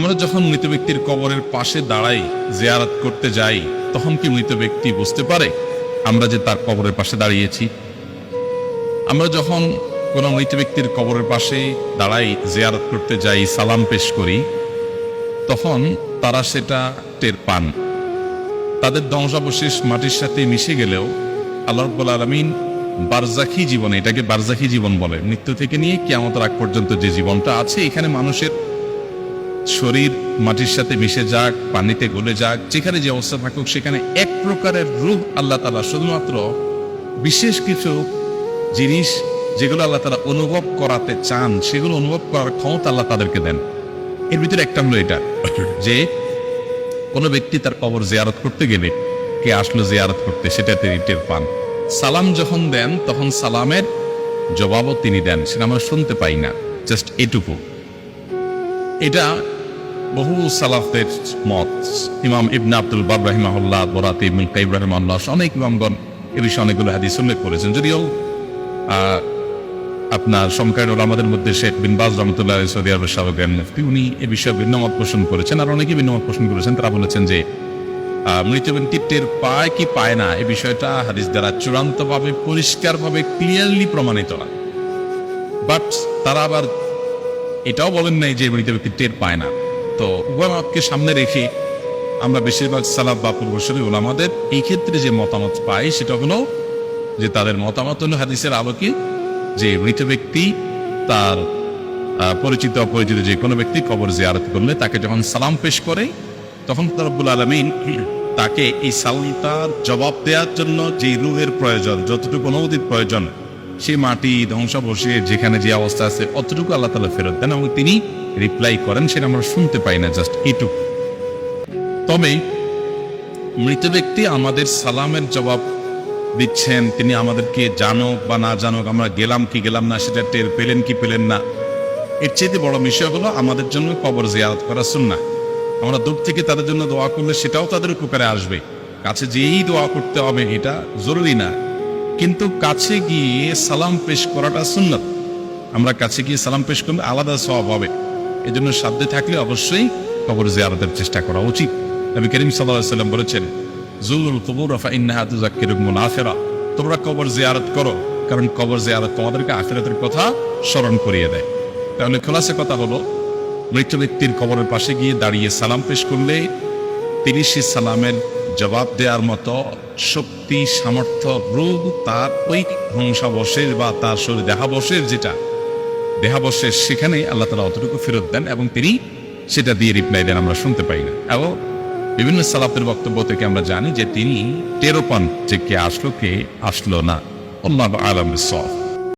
আমরা যখন মৃত ব্যক্তির কবরের পাশে দাঁড়াই, জিয়ারত করতে যাই, তখন কি মৃত ব্যক্তি বুঝতে পারে আমরা যে তার কবরের পাশে দাঁড়িয়েছি? আমরা যখন কোনো মৃত ব্যক্তির কবরের পাশে দাঁড়াই, জিয়ারত করতে যাই, সালাম পেশ করি, তখন তারা সেটা টের পান। তাদের ধ্বংসাবশেষ মাটির সাথে মিশে গেলেও আল্লাহ রাব্বুল আলামিন বারজাখী জীবনে, এটাকে বারজাখী জীবন বলে, মৃত্যু থেকে নিয়ে কিয়ামতের আগ পর্যন্ত যে জীবনটা আছে, এখানে মানুষের শরীর মাটির সাথে মিশে যাক, পানিতে গলে যাক, যেখানে যে অবস্থা থাকুক, সেখানে এক প্রকারের রূহ আল্লাহ তাআলা শুধুমাত্র বিশেষ কিছু জিনিস যেগুলো আল্লাহ তাআলা অনুভব করাতে চান, সেগুলো অনুভব করার ক্ষমতা আল্লাহ তাদেরকে দেন। এর ভিতরে একটা হলো এটা যে কোনো ব্যক্তি তার কবর জিয়ারত করতে গেলে, কে আসলো জিয়ারত করতে, সেটা তিনি টের পান। সালাম যখন দেন তখন সালামের জবাবও তিনি দেন, সেটা আমরা শুনতে পাই না, জাস্ট এটুকু। এটা বহু সালাফদের মত। ইমাম ইবনে আব্দুল বার রাহিমাহুল্লাহ, বরাতে ইবনে কাইয়িম রাহিমাহুল্লাহ, অনেক ইমামগণ এ বিষয়ে অনেকগুলো হাদিস উল্লেখ করেছেন। যদিও আপনার সমকালীন ওলামাদের মধ্যে শেখ বিন বাজ রাহমাতুল্লাহ আলাইহি সৌদি আরবের সাবেক মুফতি, উনি এ বিষয়ে ভিন্ন মত পোষণ করেছেন, আর অনেকে ভিন্ন মত পোষণ করেছেন। তারা বলেছেন যে মৃত ব্যক্তি টের পায় কি পায় না, এই বিষয়টা হাদিস দ্বারা চূড়ান্তভাবে, পরিষ্কারভাবে, ক্লিয়ারলি প্রমাণিত না। বাট তারা আবার এটাও বলেন নাই যে মৃত ব্যক্তি টের পায় না। তো উভয় মতকে সামনে রেখে আমরা বেশিরভাগ সালাফ বা পূর্বসূরি ওলামাদের এই ক্ষেত্রে যে মতামত পাই, সেটা হলো যে তাদের মতামত হলো হাদিসের আলোকে যে মৃত ব্যক্তি তার পরিচিত অপরিচিত যে কোনো ব্যক্তি কবর জিয়ারত করলে তাকে যখন সালাম পেশ করে, তখন রব্বুল আলামিন তাকে এই সালামটার জবাব দেওয়ার জন্য যে রূহের প্রয়োজন, যতটুকু অনুভূতির প্রয়োজন, সেই মাটি ধ্বংসাবশেষ যেখানে যে অবস্থা আছে, অতটুকু আল্লাহ তাআলা ফেরত দেন এবং তিনি রিপ্লাই করেন, সেটা আমরা শুনতে পাই না, জাস্ট এটুকু। তবে মৃত ব্যক্তি আমাদের সালামের জবাব দিচ্ছেন, তিনি আমাদেরকে জানুক বা না জানুক, আমরা গেলাম কি গেলাম না সেটা টের পেলেন কি পেলেন না, এর চেয়ে বড় বিষয় হলো আমাদের জন্য কবর জিয়ারত করা সুন্নাহ। আমরা দূর থেকে তাদের জন্য দোয়া করলে সেটাও তাদের উপকারে আসবে। কাছে যেই দোয়া করতে হবে এটা জরুরি না, কিন্তু কাছে গিয়ে সালাম পেশ করাটা সুন্নাত। আমরা কাছে গিয়ে সালাম পেশ করলে আলাদা সওয়াব হবে। এই জন্য সাধ্যে থাকলে অবশ্যই কবর জিয়ারতের চেষ্টা করা উচিত। নবী করিম সাল্লাল্লাহু আলাইহি ওয়াসাল্লাম বলেছেন, যুরুল কুবুর ফাইন্নাহা তুযাক্কিরুকুমুল আখিরা, তোমরা কবর জিয়ারত করো, কারণ কবর জিয়ারত তোমাদেরকে আখিরাতের কথা স্মরণ করিয়ে দেয়। তাহলে খোলাসা কথা হলো, মৃত ব্যক্তির কবরের পাশে গিয়ে দাঁড়িয়ে সালাম পেশ করলে তিনি সে সালামের জবাব দেওয়ার মতো শক্তি, সামর্থ্য, রূহ তার ওই ধ্বংসাবশেষ বা তার শরীর দেহাবশেষ, যেটা দেহাবশেষ, সেখানে আল্লাহ তাআলা অতটুকু ফেরত দেন এবং তিনি সেটা দিয়ে রিপ্লাই দেন, আমরা শুনতে পাই না। এবং বিভিন্ন সালাফের বক্তব্য থেকে আমরা জানি যে তিনি টেরো পান যে কে আসলো কে আসলো না। আল্লাহু আ'লাম বিস-সাওয়াব।